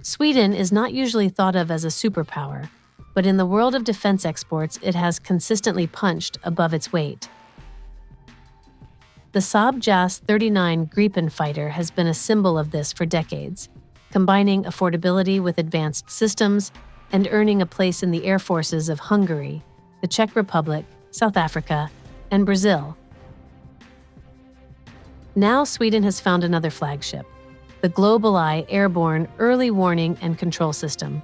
Sweden is not usually thought of as a superpower, but in the world of defense exports, it has consistently punched above its weight. The Saab JAS 39 Gripen fighter has been a symbol of this for decades, combining affordability with advanced systems and earning a place in the air forces of Hungary, the Czech Republic, South Africa, and Brazil. Now Sweden has found another flagship, the GlobalEye airborne early warning and control system.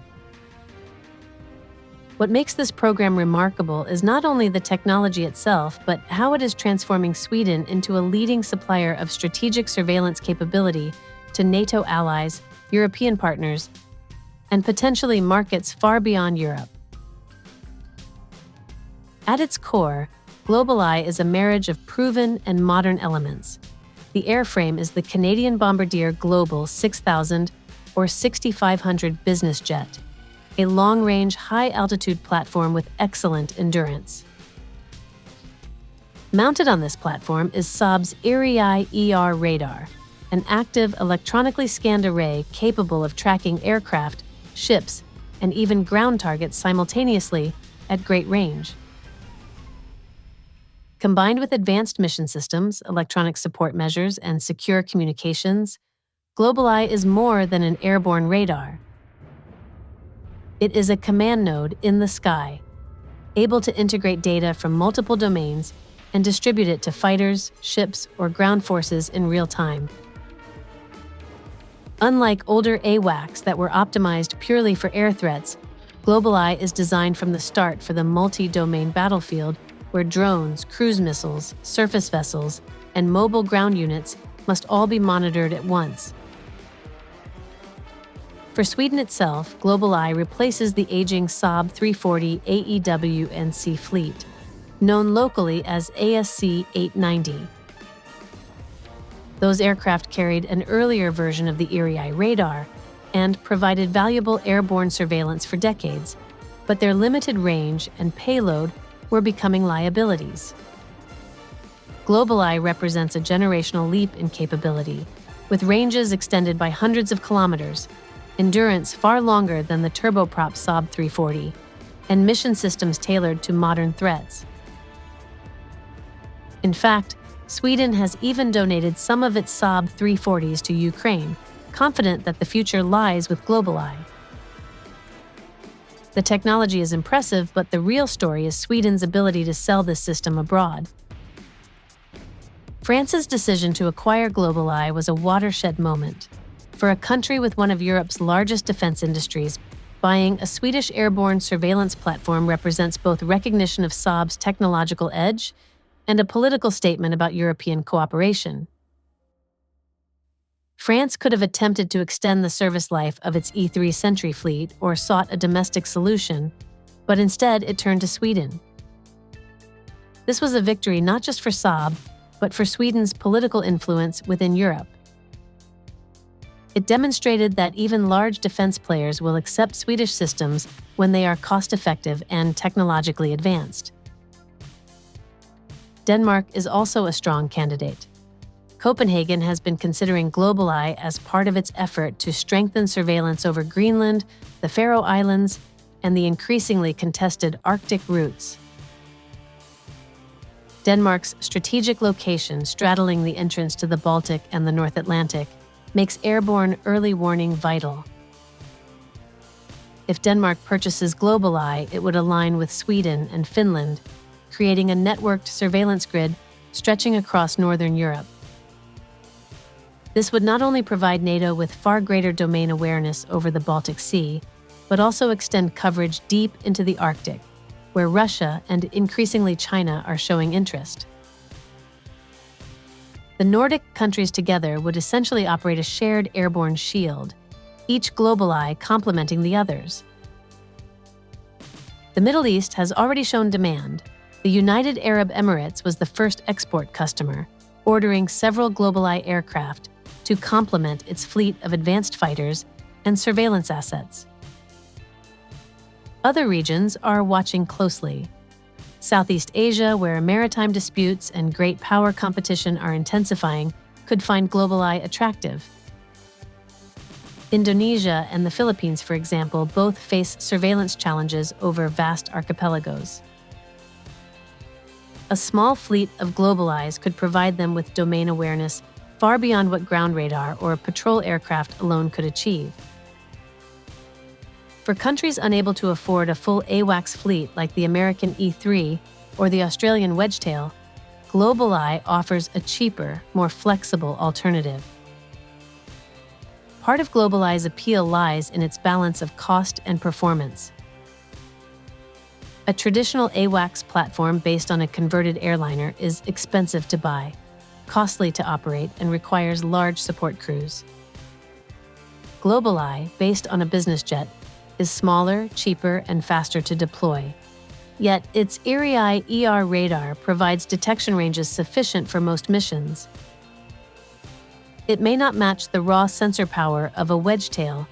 What makes this program remarkable is not only the technology itself, but how it is transforming Sweden into a leading supplier of strategic surveillance capability to NATO allies, European partners, and potentially markets far beyond Europe. At its core, GlobalEye is a marriage of proven and modern elements. The airframe is the Canadian Bombardier Global 6000 or 6500 business jet, a long-range, high-altitude platform with excellent endurance. Mounted on this platform is Saab's AWACS radar, an active, electronically scanned array capable of tracking aircraft, ships, and even ground targets simultaneously at great range. Combined with advanced mission systems, electronic support measures, and secure communications, GlobalEye is more than an airborne radar. It is a command node in the sky, able to integrate data from multiple domains and distribute it to fighters, ships, or ground forces in real time. Unlike older AWACS that were optimized purely for air threats, GlobalEye is designed from the start for the multi-domain battlefield where drones, cruise missiles, surface vessels, and mobile ground units must all be monitored at once. For Sweden itself, GlobalEye replaces the aging Saab 340 AEW&C fleet, known locally as ASC 890. Those aircraft carried an earlier version of the AWACS radar and provided valuable airborne surveillance for decades, but their limited range and payload were becoming liabilities. GlobalEye represents a generational leap in capability, with ranges extended by hundreds of kilometers, endurance far longer than the turboprop Saab 340, and mission systems tailored to modern threats. In fact, Sweden has even donated some of its Saab 340s to Ukraine, confident that the future lies with GlobalEye. The technology is impressive, but the real story is Sweden's ability to sell this system abroad. France's decision to acquire GlobalEye was a watershed moment. For a country with one of Europe's largest defense industries, buying a Swedish airborne surveillance platform represents both recognition of Saab's technological edge and a political statement about European cooperation. France could have attempted to extend the service life of its E-3 Sentry fleet or sought a domestic solution, but instead it turned to Sweden. This was a victory not just for Saab, but for Sweden's political influence within Europe. It demonstrated that even large defense players will accept Swedish systems when they are cost-effective and technologically advanced. Denmark is also a strong candidate. Copenhagen has been considering GlobalEye as part of its effort to strengthen surveillance over Greenland, the Faroe Islands, and the increasingly contested Arctic routes. Denmark's strategic location straddling the entrance to the Baltic and the North Atlantic makes airborne early warning vital. If Denmark purchases GlobalEye, it would align with Sweden and Finland, creating a networked surveillance grid stretching across northern Europe. This would not only provide NATO with far greater domain awareness over the Baltic Sea, but also extend coverage deep into the Arctic, where Russia and increasingly China are showing interest. The Nordic countries together would essentially operate a shared airborne shield, each GlobalEye complementing the others. The Middle East has already shown demand. The United Arab Emirates was the first export customer, ordering several GlobalEye aircraft to complement its fleet of advanced fighters and surveillance assets. Other regions are watching closely. Southeast Asia, where maritime disputes and great power competition are intensifying, could find GlobalEye attractive. Indonesia and the Philippines, for example, both face surveillance challenges over vast archipelagos. A small fleet of GlobalEyes could provide them with domain awareness far beyond what ground radar or patrol aircraft alone could achieve. For countries unable to afford a full AWACS fleet like the American E3 or the Australian Wedgetail, GlobalEye offers a cheaper, more flexible alternative. Part of GlobalEye's appeal lies in its balance of cost and performance. A traditional AWACS platform based on a converted airliner is expensive to buy, costly to operate, and requires large support crews. GlobalEye, based on a business jet, is smaller, cheaper, and faster to deploy. Yet, its Iri ER radar provides detection ranges sufficient for most missions. It may not match the raw sensor power of a Wedgetail,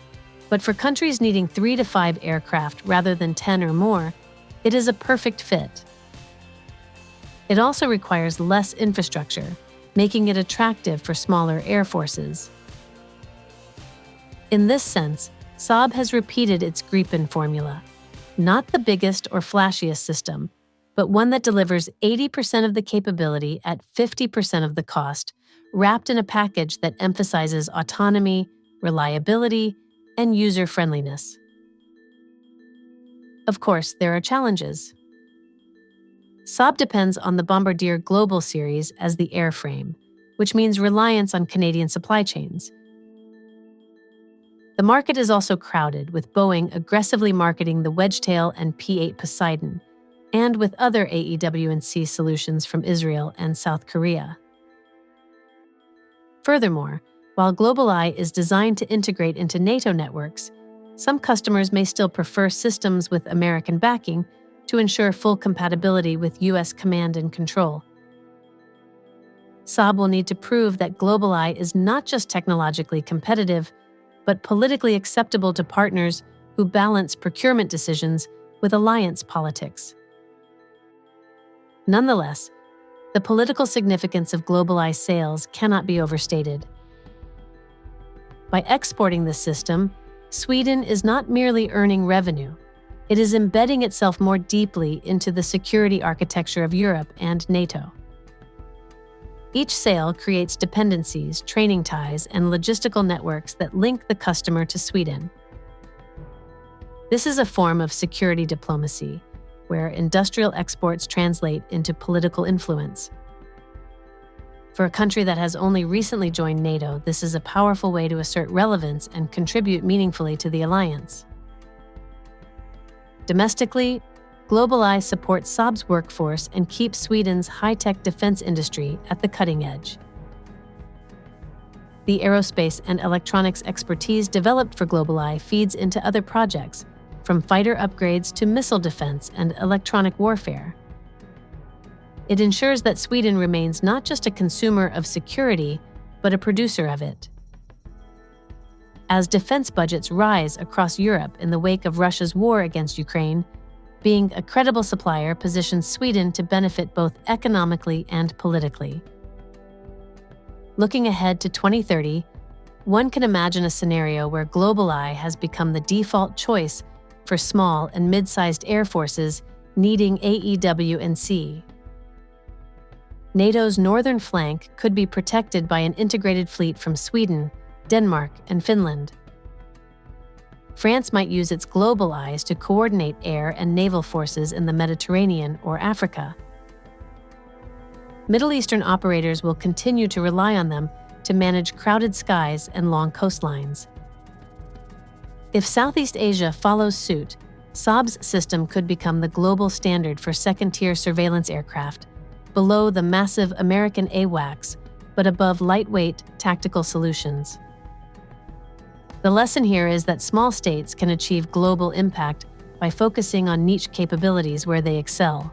but for countries needing 3 to 5 aircraft rather than 10 or more, it is a perfect fit. It also requires less infrastructure, making it attractive for smaller air forces. In this sense, Saab has repeated its Gripen formula. Not the biggest or flashiest system, but one that delivers 80% of the capability at 50% of the cost, wrapped in a package that emphasizes autonomy, reliability, and user-friendliness. Of course, there are challenges. Saab depends on the Bombardier Global series as the airframe, which means reliance on Canadian supply chains. The market is also crowded, with Boeing aggressively marketing the Wedgetail and P-8 Poseidon, and with other AEW&C solutions from Israel and South Korea. Furthermore, while GlobalEye is designed to integrate into NATO networks, some customers may still prefer systems with American backing to ensure full compatibility with U.S. command and control. Saab will need to prove that GlobalEye is not just technologically competitive, but politically acceptable to partners who balance procurement decisions with alliance politics. Nonetheless, the political significance of GlobalEye sales cannot be overstated. By exporting this system, Sweden is not merely earning revenue, it is embedding itself more deeply into the security architecture of Europe and NATO. Each sale creates dependencies, training ties, and logistical networks that link the customer to Sweden. This is a form of security diplomacy, where industrial exports translate into political influence. For a country that has only recently joined NATO, this is a powerful way to assert relevance and contribute meaningfully to the alliance. Domestically, GlobalEye supports Saab's workforce and keeps Sweden's high-tech defense industry at the cutting edge. The aerospace and electronics expertise developed for GlobalEye feeds into other projects, from fighter upgrades to missile defense and electronic warfare. It ensures that Sweden remains not just a consumer of security, but a producer of it. As defense budgets rise across Europe in the wake of Russia's war against Ukraine, being a credible supplier positions Sweden to benefit both economically and politically. Looking ahead to 2030, one can imagine a scenario where GlobalEye has become the default choice for small and mid-sized air forces needing AEW&C. NATO's northern flank could be protected by an integrated fleet from Sweden, Denmark, and Finland. France might use its GlobalEyes to coordinate air and naval forces in the Mediterranean or Africa. Middle Eastern operators will continue to rely on them to manage crowded skies and long coastlines. If Southeast Asia follows suit, Saab's system could become the global standard for second-tier surveillance aircraft, below the massive American AWACS, but above lightweight, tactical solutions. The lesson here is that small states can achieve global impact by focusing on niche capabilities where they excel.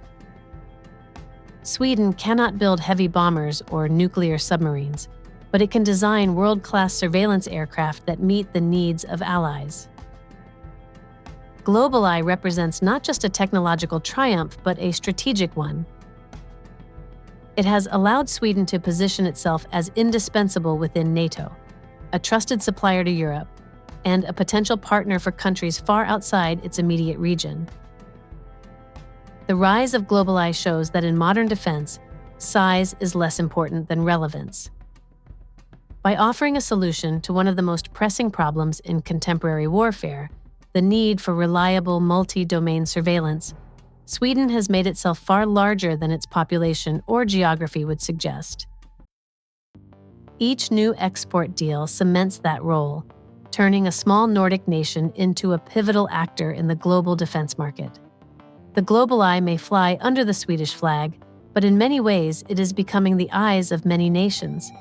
Sweden cannot build heavy bombers or nuclear submarines, but it can design world-class surveillance aircraft that meet the needs of allies. GlobalEye represents not just a technological triumph, but a strategic one. It has allowed Sweden to position itself as indispensable within NATO, a trusted supplier to Europe, and a potential partner for countries far outside its immediate region. The rise of GlobalEye shows that in modern defense, size is less important than relevance. By offering a solution to one of the most pressing problems in contemporary warfare, the need for reliable multi-domain surveillance, Sweden has made itself far larger than its population or geography would suggest. Each new export deal cements that role, turning a small Nordic nation into a pivotal actor in the global defense market. The GlobalEye may fly under the Swedish flag, but in many ways it is becoming the eyes of many nations,